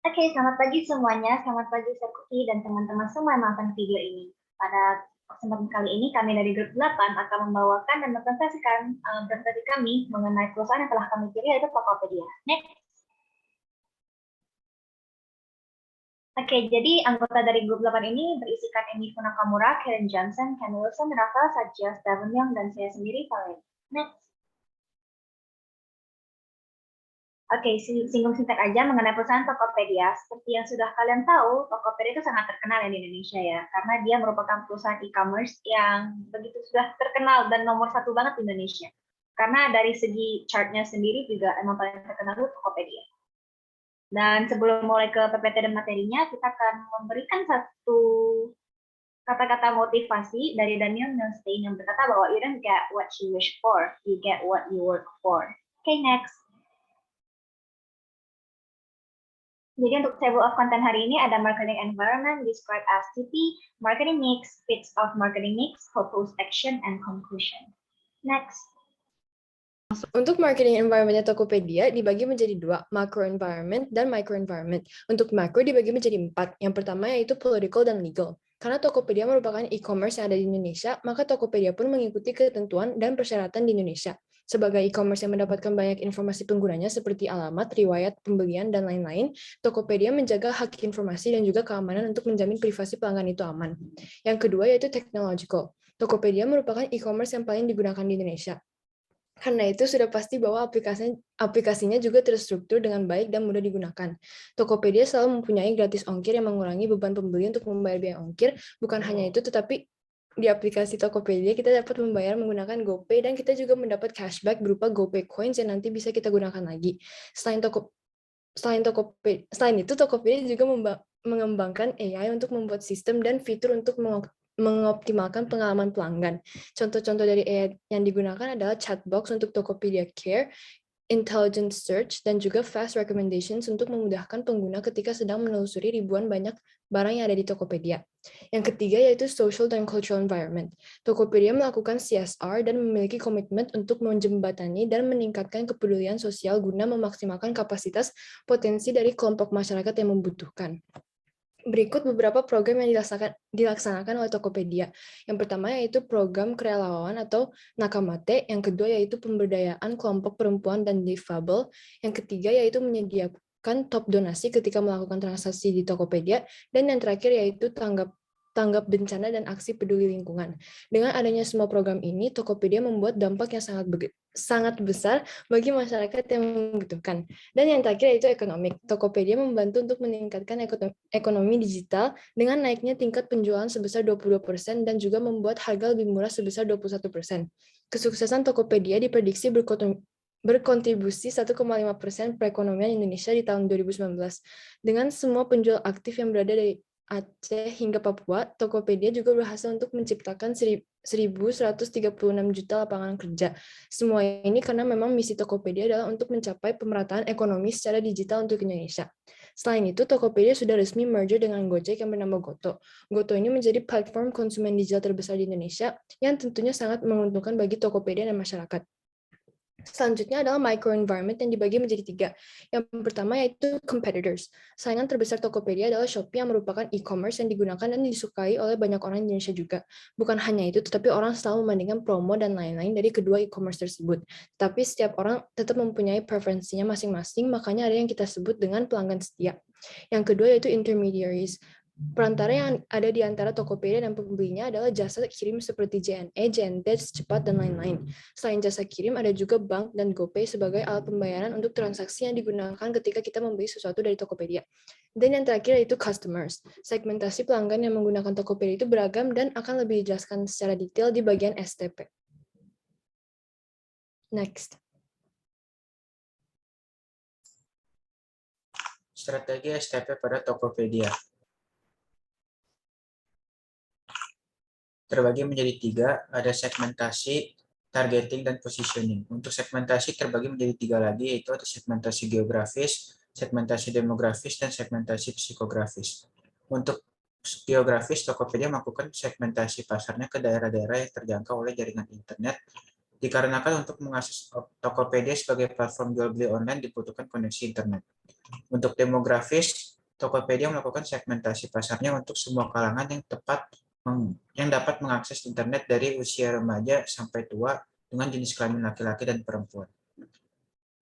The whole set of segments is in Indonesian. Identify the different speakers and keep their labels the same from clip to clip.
Speaker 1: Oke, selamat pagi semuanya. Selamat pagi Sekuti dan teman-teman semua yang nonton video ini. Pada kesempatan kali ini, kami dari Grup 8 akan membawakan dan mempresentasikan presentasi kami mengenai perusahaan yang telah kami pilih, yaitu Tokopedia. Next. Oke, jadi anggota dari Grup 8 ini berisikan Emi Funakamura, Karen Johnson, Ken Wilson, Rafael Sajias, Devon Young, dan saya sendiri, Valen. Next. Oke, singgung singkat aja mengenai perusahaan Tokopedia. Seperti yang sudah kalian tahu, Tokopedia itu sangat terkenal ya di Indonesia ya, karena dia merupakan perusahaan e-commerce yang begitu sudah terkenal dan nomor satu banget di Indonesia. Karena dari segi chartnya sendiri juga emang paling terkenal itu Tokopedia. Dan sebelum mulai ke PPT dan materinya, kita akan memberikan satu kata-kata motivasi dari Daniel Milstein yang berkata bahwa you don't get what you wish for, you get what you work for. Okay, next. Jadi untuk table of content hari ini ada marketing environment, described as TP, marketing mix, fits of marketing mix, proposed action, and conclusion. Next.
Speaker 2: Untuk marketing environment-nya Tokopedia dibagi menjadi dua, macro environment dan micro environment. Untuk macro dibagi menjadi 4. Yang pertama yaitu political dan legal. Karena Tokopedia merupakan e-commerce yang ada di Indonesia, maka Tokopedia pun mengikuti ketentuan dan persyaratan di Indonesia. Sebagai e-commerce yang mendapatkan banyak informasi penggunanya seperti alamat, riwayat, pembelian, dan lain-lain, Tokopedia menjaga hak informasi dan juga keamanan untuk menjamin privasi pelanggan itu aman. Yang kedua yaitu technological. Tokopedia merupakan e-commerce yang paling digunakan di Indonesia. Karena itu sudah pasti bahwa aplikasinya juga terstruktur dengan baik dan mudah digunakan. Tokopedia selalu mempunyai gratis ongkir yang mengurangi beban pembeli untuk membayar biaya ongkir. Bukan hanya itu, tetapi di aplikasi Tokopedia kita dapat membayar menggunakan GoPay dan kita juga mendapat cashback berupa GoPay Coins yang nanti bisa kita gunakan lagi. Selain itu, Tokopedia juga mengembangkan AI untuk membuat sistem dan fitur untuk mengoptimalkan pengalaman pelanggan. Contoh-contoh dari AI yang digunakan adalah chatbox untuk Tokopedia Care, intelligent search, dan juga fast recommendations untuk memudahkan pengguna ketika sedang menelusuri ribuan banyak barang yang ada di Tokopedia. Yang ketiga yaitu social dan cultural environment. Tokopedia melakukan CSR dan memiliki komitmen untuk menjembatani dan meningkatkan kepedulian sosial guna memaksimalkan kapasitas potensi dari kelompok masyarakat yang membutuhkan. Berikut beberapa program yang dilaksanakan oleh Tokopedia. Yang pertama yaitu program kerelawan atau Nakamate, yang kedua yaitu pemberdayaan kelompok perempuan dan difabel, yang ketiga yaitu menyediakan top donasi ketika melakukan transaksi di Tokopedia, dan yang terakhir yaitu tanggap bencana dan aksi peduli lingkungan. Dengan adanya semua program ini, Tokopedia membuat dampak yang sangat besar bagi masyarakat yang membutuhkan. Dan yang terakhir yaitu ekonomi. Tokopedia membantu untuk meningkatkan ekonomi digital dengan naiknya tingkat penjualan sebesar 22% dan juga membuat harga lebih murah sebesar 21%. Kesuksesan Tokopedia diprediksi berkontribusi 1,5% perekonomian Indonesia di tahun 2019. Dengan semua penjual aktif yang berada dari Aceh hingga Papua, Tokopedia juga berhasil untuk menciptakan 1.136 juta lapangan kerja. Semua ini karena memang misi Tokopedia adalah untuk mencapai pemerataan ekonomi secara digital untuk Indonesia. Selain itu, Tokopedia sudah resmi merger dengan Gojek yang bernama Goto. Goto ini menjadi platform konsumen digital terbesar di Indonesia yang tentunya sangat menguntungkan bagi Tokopedia dan masyarakat. Selanjutnya adalah microenvironment yang dibagi menjadi 3. Yang pertama yaitu competitors. Saingan terbesar Tokopedia adalah Shopee yang merupakan e-commerce yang digunakan dan disukai oleh banyak orang di Indonesia juga. Bukan hanya itu, tetapi orang selalu membandingkan promo dan lain-lain dari kedua e-commerce tersebut. Tapi setiap orang tetap mempunyai preferensinya masing-masing, makanya ada yang kita sebut dengan pelanggan setia. Yang kedua yaitu intermediaries. Perantara yang ada di antara Tokopedia dan pembelinya adalah jasa kirim seperti JNE, JNT, Cepat, dan lain-lain. Selain jasa kirim, ada juga bank dan GoPay sebagai alat pembayaran untuk transaksi yang digunakan ketika kita membeli sesuatu dari Tokopedia. Dan yang terakhir yaitu customers. Segmentasi pelanggan yang menggunakan Tokopedia itu beragam dan akan lebih dijelaskan secara detail di bagian STP. Next.
Speaker 3: Strategi STP pada Tokopedia terbagi menjadi 3, ada segmentasi, targeting, dan positioning. Untuk segmentasi terbagi menjadi 3 lagi, yaitu ada segmentasi geografis, segmentasi demografis, dan segmentasi psikografis. Untuk geografis, Tokopedia melakukan segmentasi pasarnya ke daerah-daerah yang terjangkau oleh jaringan internet, dikarenakan untuk mengakses Tokopedia sebagai platform jual beli online dibutuhkan koneksi internet. Untuk demografis, Tokopedia melakukan segmentasi pasarnya untuk semua kalangan yang dapat mengakses internet dari usia remaja sampai tua dengan jenis kelamin laki-laki dan perempuan.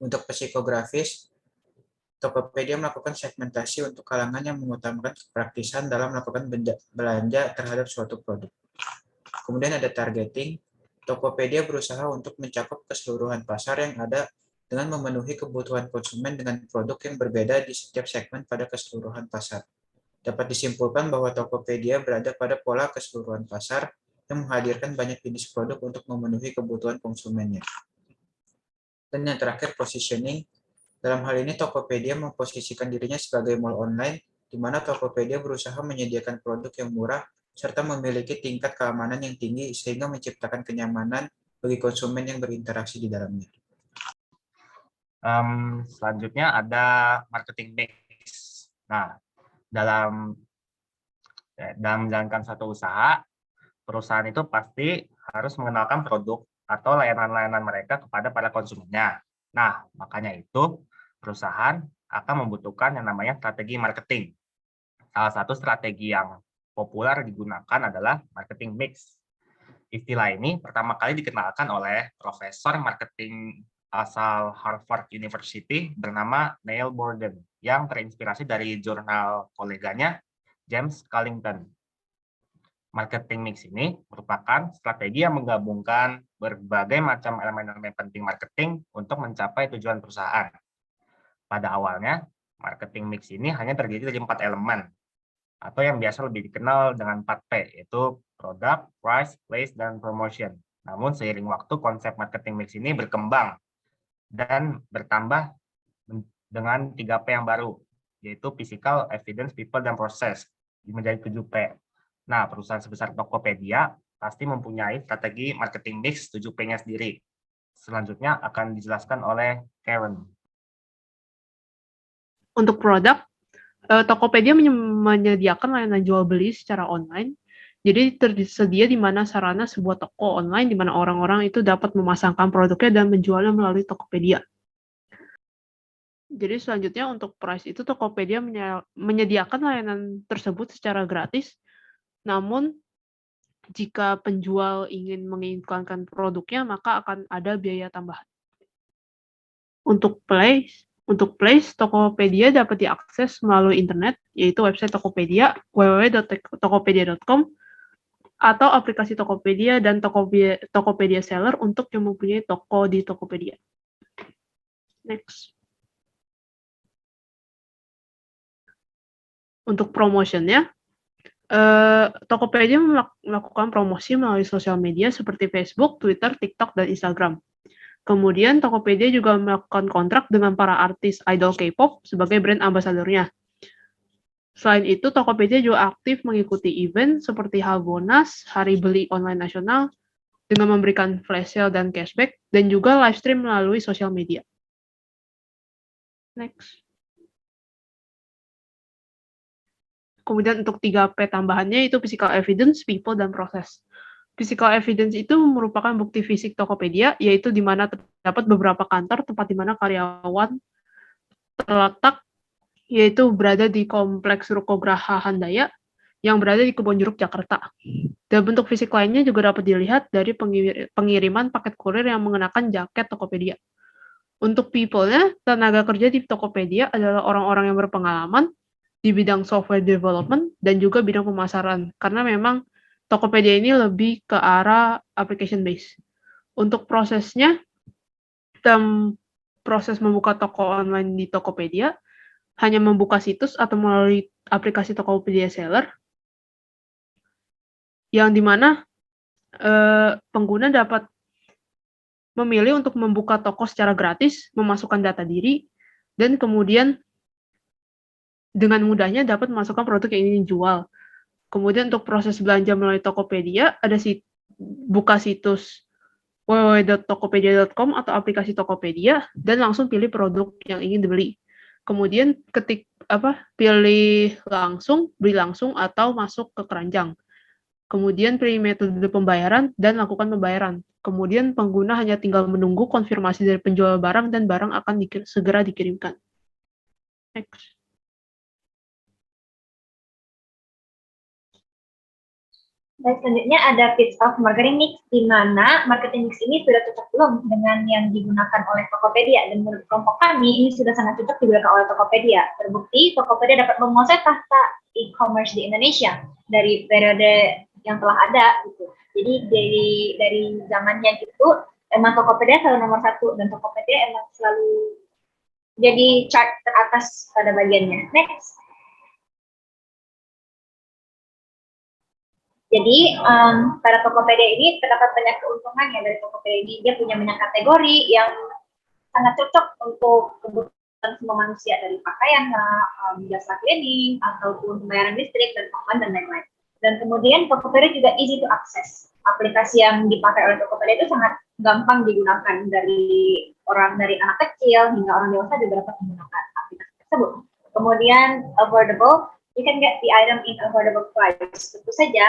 Speaker 3: Untuk psikografis, Tokopedia melakukan segmentasi untuk kalangan yang mengutamakan kepraktisan dalam melakukan belanja terhadap suatu produk. Kemudian ada targeting. Tokopedia berusaha untuk mencakup keseluruhan pasar yang ada dengan memenuhi kebutuhan konsumen dengan produk yang berbeda di setiap segmen pada keseluruhan pasar. Dapat disimpulkan bahwa Tokopedia berada pada pola keseluruhan pasar yang menghadirkan banyak jenis produk untuk memenuhi kebutuhan konsumennya. Dan yang terakhir, positioning. Dalam hal ini, Tokopedia memposisikan dirinya sebagai mall online, di mana Tokopedia berusaha menyediakan produk yang murah serta memiliki tingkat keamanan yang tinggi sehingga menciptakan kenyamanan bagi konsumen yang berinteraksi di dalamnya.
Speaker 4: Selanjutnya ada marketing mix. Nah, dalam menjalankan suatu usaha, perusahaan itu pasti harus mengenalkan produk atau layanan-layanan mereka kepada para konsumennya. Nah, makanya itu perusahaan akan membutuhkan yang namanya strategi marketing. Salah satu strategi yang populer digunakan adalah marketing mix. Istilah ini pertama kali dikenalkan oleh profesor marketing asal Harvard University bernama Neil Borden yang terinspirasi dari jurnal koleganya James Cullington. Marketing mix ini merupakan strategi yang menggabungkan berbagai macam elemen-elemen penting marketing untuk mencapai tujuan perusahaan. Pada awalnya, marketing mix ini hanya terdiri dari 4 elemen, atau yang biasa lebih dikenal dengan 4P, yaitu product, price, place, dan promotion. Namun seiring waktu, konsep marketing mix ini berkembang dan bertambah dengan 3P yang baru, yaitu physical, evidence, people, dan process, menjadi 7P. Nah, perusahaan sebesar Tokopedia pasti mempunyai strategi marketing mix 7P-nya sendiri. Selanjutnya akan dijelaskan oleh Karen.
Speaker 5: Untuk produk, Tokopedia menyediakan layanan jual beli secara online. Jadi tersedia di mana sarana sebuah toko online di mana orang-orang itu dapat memasangkan produknya dan menjualnya melalui Tokopedia. Jadi selanjutnya untuk price itu Tokopedia menyediakan layanan tersebut secara gratis. Namun jika penjual ingin mengiklankan produknya maka akan ada biaya tambahan. Untuk place, Tokopedia dapat diakses melalui internet, yaitu website Tokopedia, www.tokopedia.com, atau aplikasi Tokopedia dan Tokopedia Seller untuk yang mempunyai toko di Tokopedia. Next. Untuk promotionnya, Tokopedia melakukan promosi melalui sosial media seperti Facebook, Twitter, TikTok, dan Instagram. Kemudian Tokopedia juga melakukan kontrak dengan para artis idol K-pop sebagai brand ambasadornya. Selain itu, Tokopedia juga aktif mengikuti event seperti Harbolnas, Hari Beli Online Nasional, dengan memberikan flash sale dan cashback, dan juga live stream melalui sosial media. Next. Kemudian untuk 3P tambahannya itu physical evidence, people, dan proses. Physical evidence itu merupakan bukti fisik Tokopedia, yaitu di mana terdapat beberapa kantor tempat di mana karyawan terletak, yaitu berada di Kompleks Ruko Graha Handaya, yang berada di Kebonjeruk, Jakarta. Dan bentuk fisik lainnya juga dapat dilihat dari pengiriman paket kurir yang mengenakan jaket Tokopedia. Untuk people-nya, tenaga kerja di Tokopedia adalah orang-orang yang berpengalaman di bidang software development dan juga bidang pemasaran, karena memang Tokopedia ini lebih ke arah application base. Untuk prosesnya, proses membuka toko online di Tokopedia hanya membuka situs atau melalui aplikasi Tokopedia Seller, yang dimana pengguna dapat memilih untuk membuka toko secara gratis, memasukkan data diri, dan kemudian dengan mudahnya dapat memasukkan produk yang ingin dijual. Kemudian untuk proses belanja melalui Tokopedia, ada buka situs www.tokopedia.com atau aplikasi Tokopedia dan langsung pilih produk yang ingin dibeli. Kemudian pilih langsung, beli langsung atau masuk ke keranjang. Kemudian pilih metode pembayaran dan lakukan pembayaran. Kemudian pengguna hanya tinggal menunggu konfirmasi dari penjual barang dan barang akan segera dikirimkan. Next.
Speaker 1: Baik, selanjutnya ada pitch of marketing mix, di mana marketing mix ini sudah cocok belum dengan yang digunakan oleh Tokopedia, dan menurut kelompok kami ini sudah sangat cocok digunakan oleh Tokopedia. Terbukti Tokopedia dapat menguasai tahta e-commerce di Indonesia dari periode yang telah ada gitu. Jadi dari zamannya itu emang Tokopedia selalu nomor 1, dan Tokopedia emang selalu jadi chart teratas pada bagiannya. Next. Jadi pada Tokopedia ini terdapat banyak keuntungan ya dari Tokopedia ini. Dia punya banyak kategori yang sangat cocok untuk kebutuhan semua manusia, dari pakaian, jasa cleaning, ataupun pembayaran listrik, dan pakan, dan lain-lain. Dan kemudian Tokopedia juga easy to access. Aplikasi yang dipakai oleh Tokopedia itu sangat gampang digunakan, dari anak kecil hingga orang dewasa juga dapat menggunakan aplikasi tersebut. Kemudian affordable, you can get the item in affordable price. Tentu saja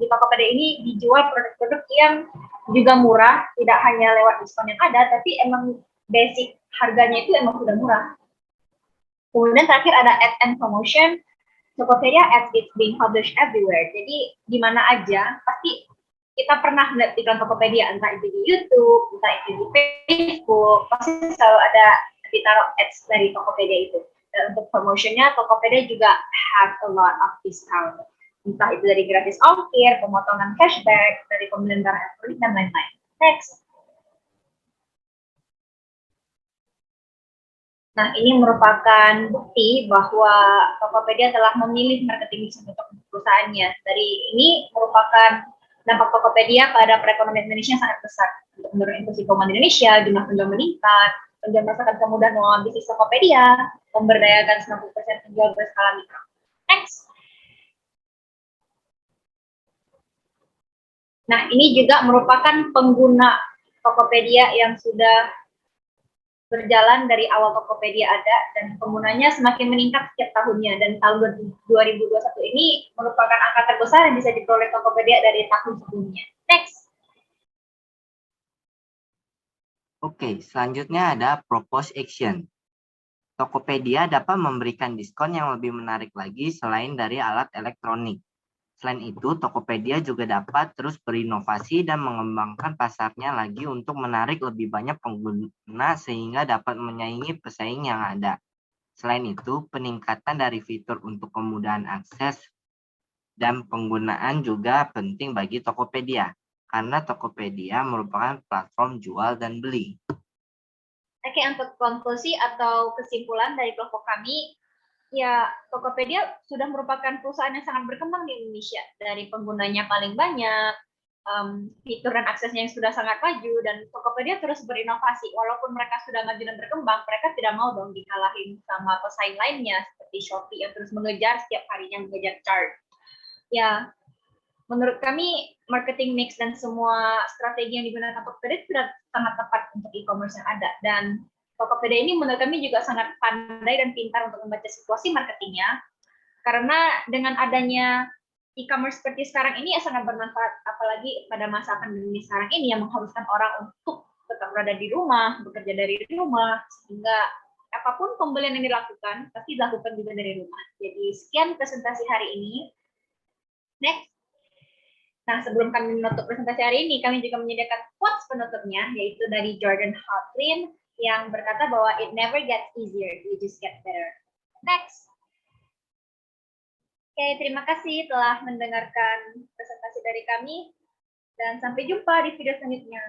Speaker 1: di Tokopedia ini dijual produk-produk yang juga murah, tidak hanya lewat diskon yang ada, tapi emang basic harganya itu emang sudah murah. Kemudian terakhir ada ads and promotion. Tokopedia ads is being published everywhere. Jadi di mana aja pasti kita pernah melihat iklan Tokopedia, entah itu di YouTube, entah itu di Facebook, pasti selalu ada ditaruh ads dari Tokopedia itu. Dan untuk promotionnya, Tokopedia juga have a lot of discount. Entah itu dari gratis ongkir, pemotongan cashback, dari pembelian barang elektronik, dan lain-lain. Next. Nah, ini merupakan bukti bahwa Tokopedia telah memilih marketing mix untuk perusahaannya. Dari ini merupakan dampak Tokopedia pada perekonomian Indonesia sangat besar. Untuk menurunkan inklusi keuangan Indonesia, jumlah penjual meningkat, penjual merasakan kemudahan mengelola bisnis Tokopedia, memberdayakan 90% penjual berskala mikro. Next. Nah, ini juga merupakan pengguna Tokopedia yang sudah berjalan dari awal Tokopedia ada, dan penggunanya semakin meningkat setiap tahunnya, dan tahun 2021 ini merupakan angka terbesar yang bisa diperoleh Tokopedia dari tahun sebelumnya. Next.
Speaker 6: Oke, selanjutnya ada propose action. Tokopedia dapat memberikan diskon yang lebih menarik lagi selain dari alat elektronik. Selain itu, Tokopedia juga dapat terus berinovasi dan mengembangkan pasarnya lagi untuk menarik lebih banyak pengguna sehingga dapat menyaingi pesaing yang ada. Selain itu, peningkatan dari fitur untuk kemudahan akses dan penggunaan juga penting bagi Tokopedia, karena Tokopedia merupakan platform jual dan beli.
Speaker 1: Oke, untuk konklusi atau kesimpulan dari kelompok kami, ya, Tokopedia sudah merupakan perusahaan yang sangat berkembang di Indonesia. Dari penggunanya paling banyak, fitur dan aksesnya yang sudah sangat maju, dan Tokopedia terus berinovasi. Walaupun mereka sudah maju dan berkembang, mereka tidak mau dong dikalahin sama pesaing lainnya, seperti Shopee yang terus mengejar setiap harinya mengejar chart. Ya, menurut kami, marketing mix dan semua strategi yang digunakan Tokopedia sudah sangat tepat untuk e-commerce yang ada. Dan Tokopedia ini menurut kami juga sangat pandai dan pintar untuk membaca situasi marketingnya, karena dengan adanya e-commerce seperti sekarang ini ya sangat bermanfaat, apalagi pada masa pandemi sekarang ini yang mengharuskan orang untuk tetap berada di rumah, bekerja dari rumah, sehingga apapun pembelian yang dilakukan pasti dilakukan juga dari rumah. Jadi sekian presentasi hari ini. Next. Nah, sebelum kami menutup presentasi hari ini, kami juga menyediakan quotes penutupnya, yaitu dari Jordan Hotlin, yang berkata bahwa it never gets easier, you just get better. Next. Oke, terima kasih telah mendengarkan presentasi dari kami, dan sampai jumpa di video selanjutnya.